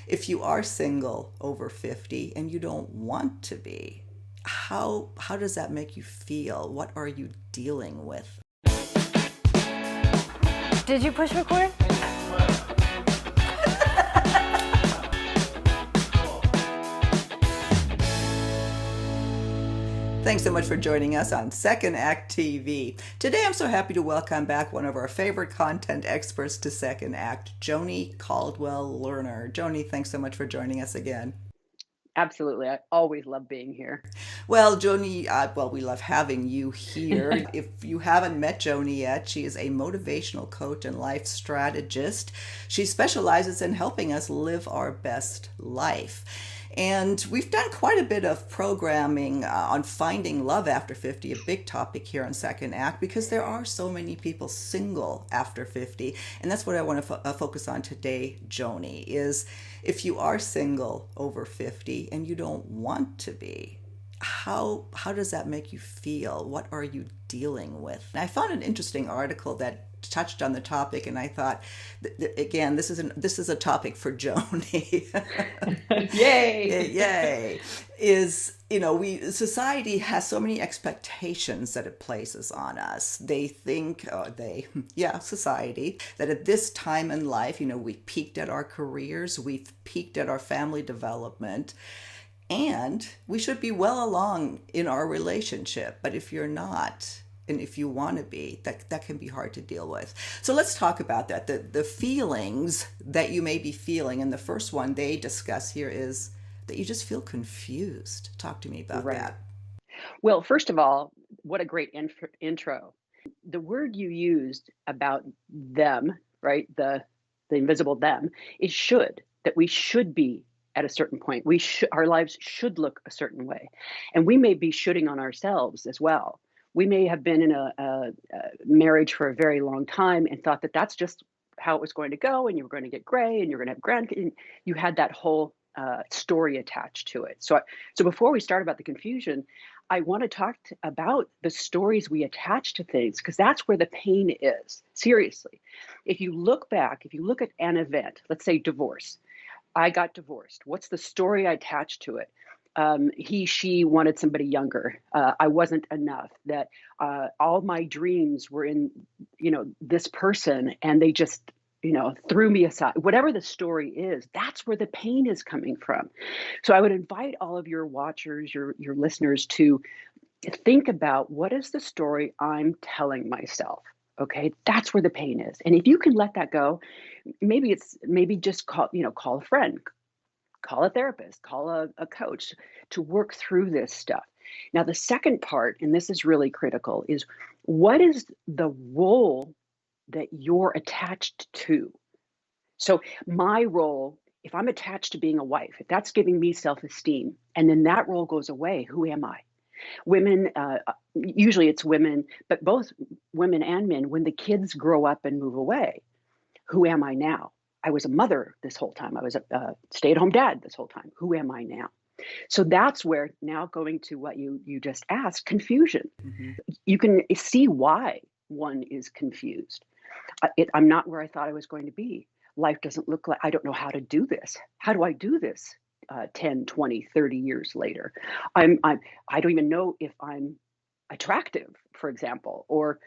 If you are single over 50 and you don't want to be, how does that make you feel? What are you dealing with? Did you push record? Thanks so much for joining us on Second Act TV. Today I'm so happy to welcome back one of our favorite content experts to Second Act, Joni Caldwell Lerner. Joni, thanks so much for joining us again. Absolutely. I always love being here. Well, Joni, we love having you here. If you haven't met Joni yet, she is a motivational coach and life strategist. She specializes in helping us live our best life. And we've done quite a bit of programming on finding love after 50, a big topic here on Second Act, because there are so many people single after 50. And that's what I want to focus on today, Joni, is if you are single over 50 and you don't want to be, how does that make you feel? What are you dealing with? And I found an interesting article that touched on the topic, and I thought, again, this is a topic for Joni. Yay! Yay! Is we society has so many expectations that it places on us. They think, society, that at this time in life, we've peaked at our careers, we've peaked at our family development, and we should be well along in our relationship. But if you're not, and if you want to be, that can be hard to deal with. So let's talk about that. The feelings that you may be feeling, and the first one they discuss here is that you just feel confused. Talk to me about Right. that. Well, first of all, what a great intro. The word you used about them, right? The invisible them is should, that we should be at a certain point. Our lives should look a certain way. And we may be shooting on ourselves as well. We may have been in a marriage for a very long time and thought that that's just how it was going to go, and you were going to get gray and you're going to have grandkids. You had that whole story attached to it. So before we start about the confusion, I want to talk about the stories we attach to things, because that's where the pain is. Seriously, if you look back, if you look at an event, let's say divorce. I got divorced. What's the story I attached to it? She wanted somebody younger. I wasn't enough. That all my dreams were in, this person, and they just, threw me aside. Whatever the story is, that's where the pain is coming from. So I would invite all of your watchers, your listeners, to think about, what is the story I'm telling myself? Okay, that's where the pain is. And if you can let that go, maybe just call a friend, call a therapist, call a coach to work through this stuff. Now, the second part, and this is really critical, is what is the role that you're attached to? So my role, if I'm attached to being a wife, if that's giving me self-esteem, and then that role goes away, who am I? Women, usually it's women, but both women and men, when the kids grow up and move away, who am I now? I was a mother this whole time. I was a stay-at-home dad this whole time. Who am I now? So that's where, now going to what you just asked, confusion. Mm-hmm. You can see why one is confused. I'm not where I thought I was going to be. Life doesn't look like, I don't know how to do this. How do I do this 10, 20, 30 years later? I don't even know if I'm attractive, for example, or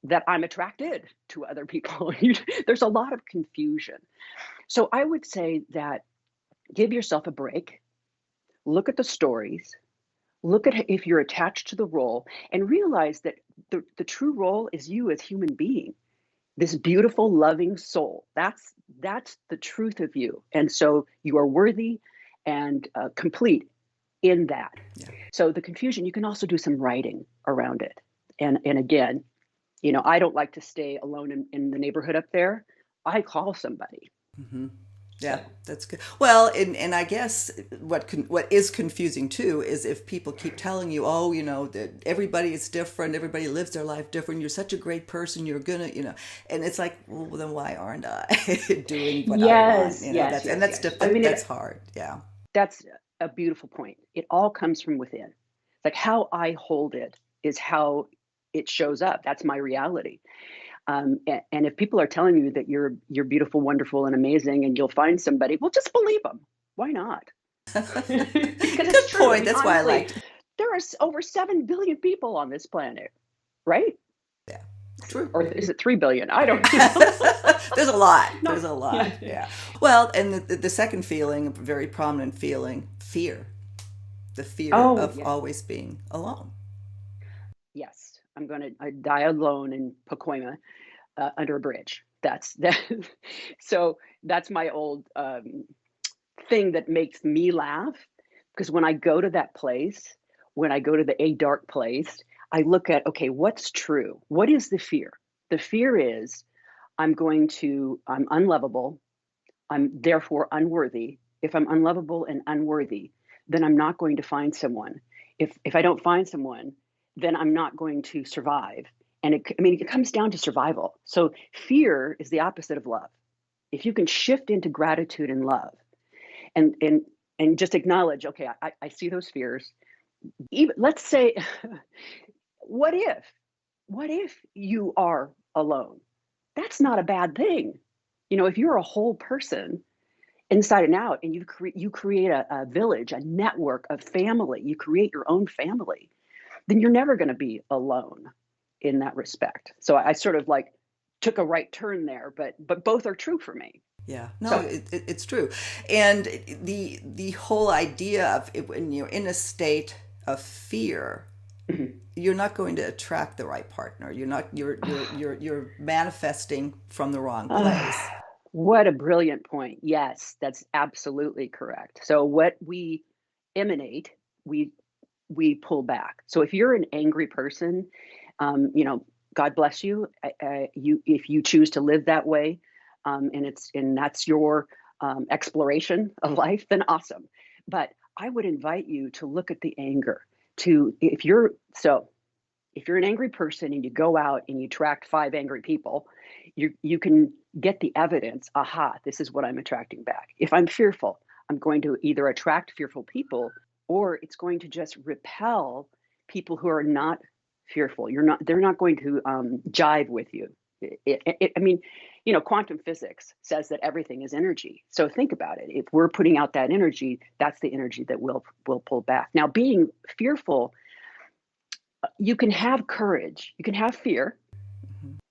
that I'm attracted to other people. There's a lot of confusion. So I would say that give yourself a break, look at the stories, look at if you're attached to the role, and realize that the true role is you as human being, this beautiful, loving soul. That's the truth of you. And so you are worthy and complete in that. Yeah. So the confusion, you can also do some writing around it. And again, I don't like to stay alone in the neighborhood up there. I call somebody. Mm-hmm. Yeah, that's good. Well, and I guess what is confusing too is if people keep telling you, oh, that everybody is different, everybody lives their life different. You're such a great person. You're gonna, and it's like, well, then why aren't I doing what I want? Yes. That's hard. Yeah. That's a beautiful point. It all comes from within. It's like how I hold it is how it shows up. That's my reality. And if people are telling you that you're beautiful, wonderful, and amazing, and you'll find somebody, well, just believe them. Why not? Because Good it's true. I point. mean, That's why I honestly, liked it. there are over 7 billion people on this planet, right? Yeah, true. Or is it 3 billion? I don't know. There's a lot. No. There's a Yeah. lot. Yeah. Well, and the second feeling, a very prominent feeling, fear. The fear Oh, of yeah. always being alone. Yes. I'm going to die alone in Pacoima under a bridge. That's that. So that's my old thing that makes me laugh, because when I go to that place, when I go to a dark place, I look at, okay, what's true? What is the fear? The fear is I'm unlovable. I'm therefore unworthy. If I'm unlovable and unworthy, then I'm not going to find someone. If I don't find someone, then I'm not going to survive. And it comes down to survival. So fear is the opposite of love. If you can shift into gratitude and love, and and and just acknowledge, okay, I see those fears. Even let's say, what if, what if you are alone? That's not a bad thing. If you're a whole person inside and out, and you create a village, a network of family, you create your own family, then you're never going to be alone in that respect. So I sort of like took a right turn there, but both are true for me. Yeah, no, So it's true, and the whole idea of it, when you're in a state of fear, you're not going to attract the right partner. You're not. You're manifesting from the wrong place. what a brilliant point. Yes, that's absolutely correct. So what we emanate, we we pull back. So if you're an angry person, God bless you. You if you choose to live that way, and that's your exploration of life, then awesome. But I would invite you to look at the anger. To if you're an angry person and you go out and you attract 5 angry people, you can get the evidence. Aha, this is what I'm attracting back. If I'm fearful, I'm going to either attract fearful people, or it's going to just repel people who are not fearful. They're not going to jive with you. I mean, quantum physics says that everything is energy. So think about it. If we're putting out that energy, that's the energy that will pull back. Now, being fearful, you can have courage. You can have fear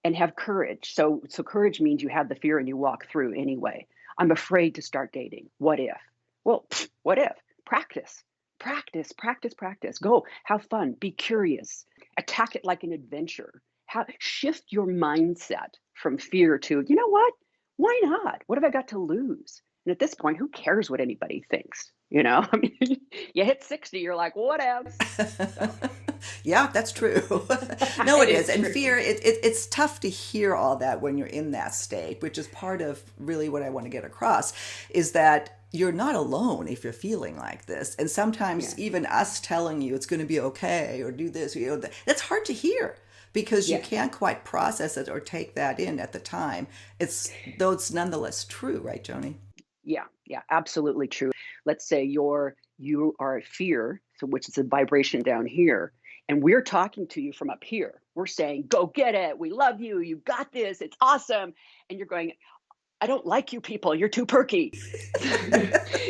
and have courage. So courage means you have the fear and you walk through anyway. I'm afraid to start dating. What if? Well, what if? Practice. Practice, practice, practice. Go, have fun, be curious, attack it like an adventure. Shift your mindset from fear to, you know what? Why not? What have I got to lose? And at this point, who cares what anybody thinks? I mean, you hit 60, you're like, what else? So. Yeah, that's true. No, it is. And True. fear, it's tough to hear all that when you're in that state, which is part of really what I want to get across, is that you're not alone if you're feeling like this. And sometimes Yeah. even us telling you it's going to be okay or do this, that's hard to hear because you Yeah. can't quite process it or take that in at the time. Though it's nonetheless true, right, Joni? Yeah. Yeah. Absolutely true. Let's say you are at fear, so which is a vibration down here, and we're talking to you from up here. We're saying, "Go get it. We love you. You got this. It's awesome." And you're going, "I don't like you people. You're too perky."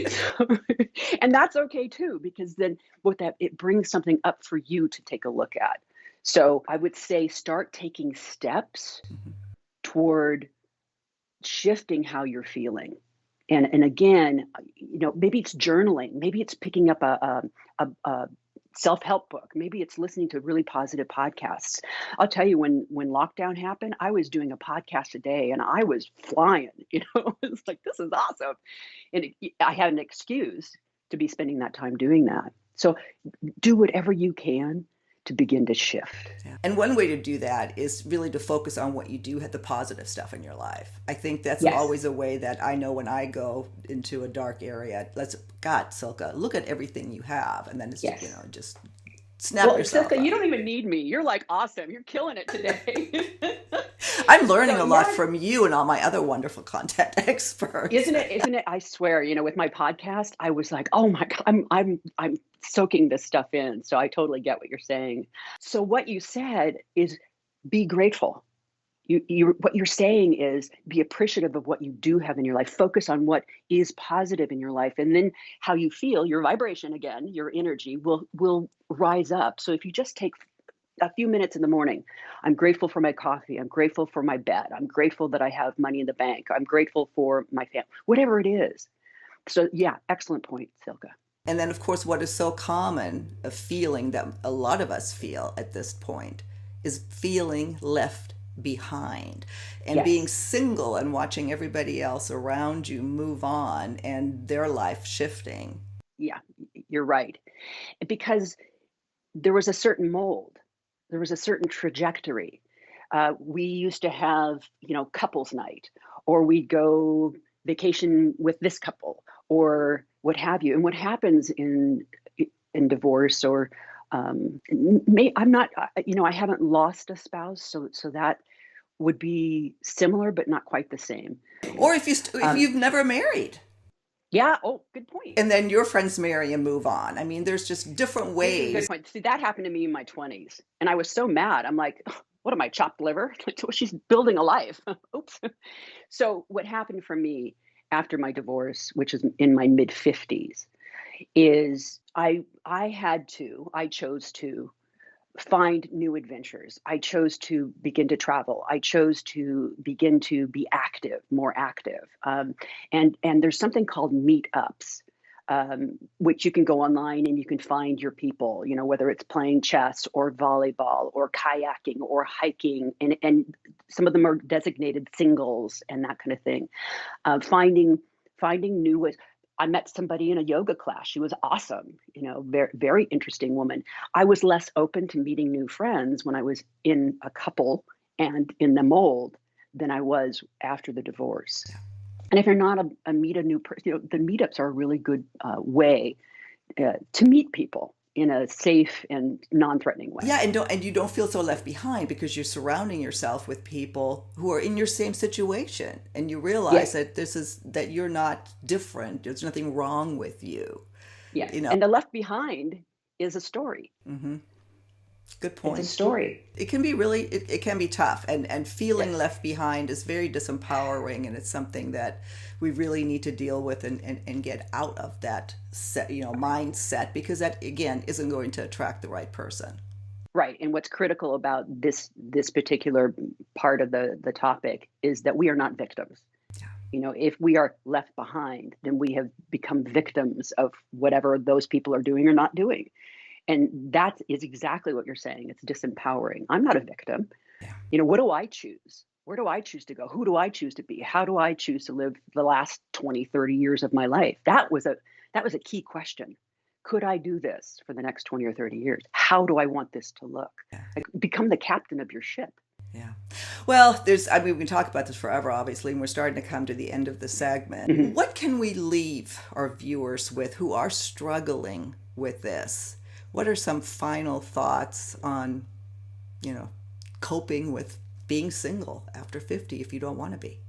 So, and that's okay too, because then what that it brings something up for you to take a look at. So I would say start taking steps toward shifting how you're feeling. And again, maybe it's journaling, maybe it's picking up a self-help book, maybe it's listening to really positive podcasts. I'll tell you, when lockdown happened, I was doing a podcast a day and I was flying. It's like, this is awesome. And I had an excuse to be spending that time doing that. So do whatever you can to begin to shift. Yeah. And one way to do that is really to focus on what you do have the positive stuff in your life. I think that's Yes. always a way that I know when I go into a dark area, God, Silka, look at everything you have. And then it's, Yes. just snap Well, yourself Siska, you up. don't even need me. You're like awesome. You're killing it today. I'm learning So a lot yeah, from you and all my other wonderful content experts. isn't it? Isn't it? I swear, with my podcast, I was like, oh my God, I'm soaking this stuff in. So I totally get what you're saying. So what you said is be grateful. what you're saying is be appreciative of what you do have in your life. Focus on what is positive in your life, and then how you feel, your vibration, again, your energy will rise up. So if you just take a few minutes in the morning, I'm grateful for my coffee, I'm grateful for my bed, I'm grateful that I have money in the bank, I'm grateful for my family, whatever it is. So yeah, excellent point, Silka. And then, of course, what is so common, a feeling that a lot of us feel at this point, is feeling left behind and being Yes. single and watching everybody else around you move on and their life shifting. Yeah, you're right. Because there was a certain mold, there was a certain trajectory. We used to have, couples night, or we'd go vacation with this couple, or what have you. And what happens in divorce, or I'm not, I haven't lost a spouse, so that would be similar, but not quite the same. Or if Um, you've never married yeah. Oh, good point. and then your friends marry and move on. I mean, there's just different This is a ways. good point. See, that happened to me in my 20s, and I was so mad. I'm like, "Ugh, what am I, chopped liver?" Like, well, she's building a life. Oops. So, what happened for me after my divorce, which is in my mid 50s, is I chose to find new adventures. I chose to begin to travel. I chose to begin to be active, more active. And there's something called meetups, which you can go online and you can find your people. Whether it's playing chess or volleyball or kayaking or hiking, and some of them are designated singles and that kind of thing. Finding new ways. I met somebody in a yoga class. She was awesome, very, very interesting woman. I was less open to meeting new friends when I was in a couple and in the mold than I was after the divorce. And if you're not a meet a new person, the meetups are a really good way to meet people in a safe and non-threatening way. Yeah, and you don't feel so left behind because you're surrounding yourself with people who are in your same situation, and you realize Yes, that you're not different. There's nothing wrong with you. yes. You know. And the left behind is a story. Hmm. Good It's a point. story. It can be it can be tough, and feeling Yes. left behind is very disempowering, and it's something that we really need to deal with and get out of that mindset, because that again isn't going to attract the right person. Right. And what's critical about this particular part of the topic is that we are not victims. If we are left behind, then we have become victims of whatever those people are doing or not doing. And that is exactly what you're saying. It's disempowering. I'm not a victim. Yeah. What do I choose? Where do I choose to go? Who do I choose to be? How do I choose to live the last 20, 30 years of my life? That was a key question. Could I do this for the next 20 or 30 years? How do I want this to look? Yeah. Like, become the captain of your ship. Yeah. Well, I mean, we can talk about this forever, obviously, and we're starting to come to the end of the segment. Mhm. What can we leave our viewers with who are struggling with this? What are some final thoughts on, coping with being single after 50 if you don't want to be?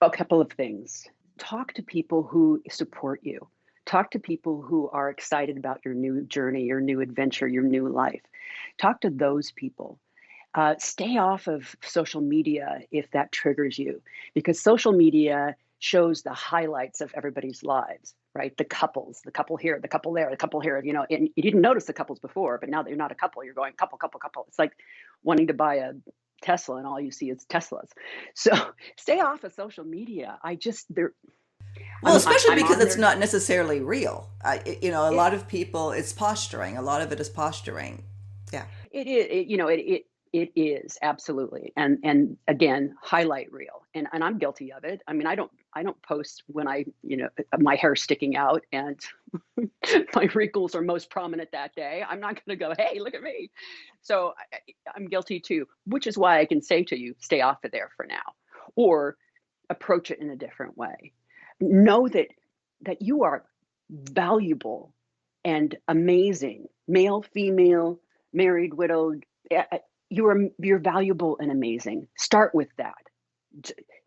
A couple of things. Talk to people who support you. Talk to people who are excited about your new journey, your new adventure, your new life. Talk to those people. Stay off of social media if that triggers you, because social media shows the highlights of everybody's lives, right? The couples, the couple here, the couple there, the couple here, and you didn't notice the couples before, but now that you're not a couple, you're going couple, couple, couple. It's like wanting to buy a Tesla and all you see is Teslas. So stay off of social media. Well, especially I'm because on it's there. not necessarily real. A It, lot of people, it's posturing. A lot of it is posturing. Yeah. It is, it is absolutely, and again, highlight reel, and I'm guilty of it. I mean, I don't post when my hair sticking out and my wrinkles are most prominent that day. I'm not going to go, hey, look at me. So I'm guilty too, which is why I can say to you, stay off of there for now, or approach it in a different way. Know that you are valuable and amazing, male, female, married, widowed. You're valuable and amazing. Start with that.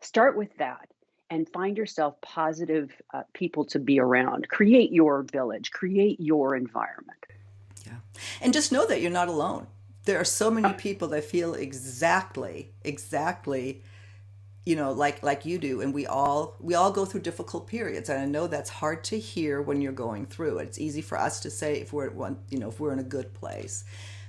Start with that, and find yourself positive people to be around. Create your village. Create your environment. Yeah. And just know that you're not alone. there are so many people that feel exactly, like you do, and we all go through difficult periods, and I know that's hard to hear when you're going through it. It's easy for us to say if we're at one, if we're in a good place,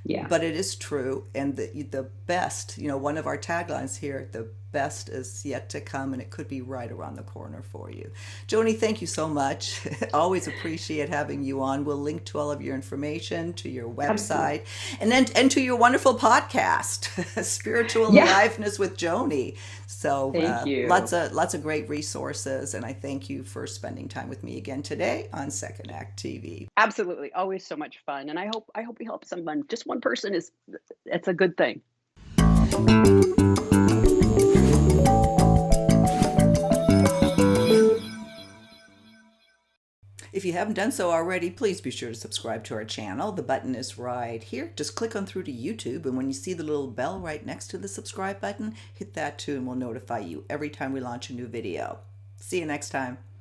Yeah. but it is true. And the best, one of our taglines here, the best is yet to come, and it could be right around the corner for you. Joni, thank you so much. Always appreciate having you on. We'll link to all of your information, to your Absolutely. website, and to your wonderful podcast, Spiritual Yeah. Aliveness with Joni. So Thank you. lots of great resources, and I thank you for spending time with me again today on Second Act TV. Absolutely. Always so much fun. And I hope we help someone. Just one person is it's a good thing. If you haven't done so already, please be sure to subscribe to our channel. The button is right here. Just click on through to YouTube, and when you see the little bell right next to the subscribe button, hit that too, and we'll notify you every time we launch a new video. See you next time.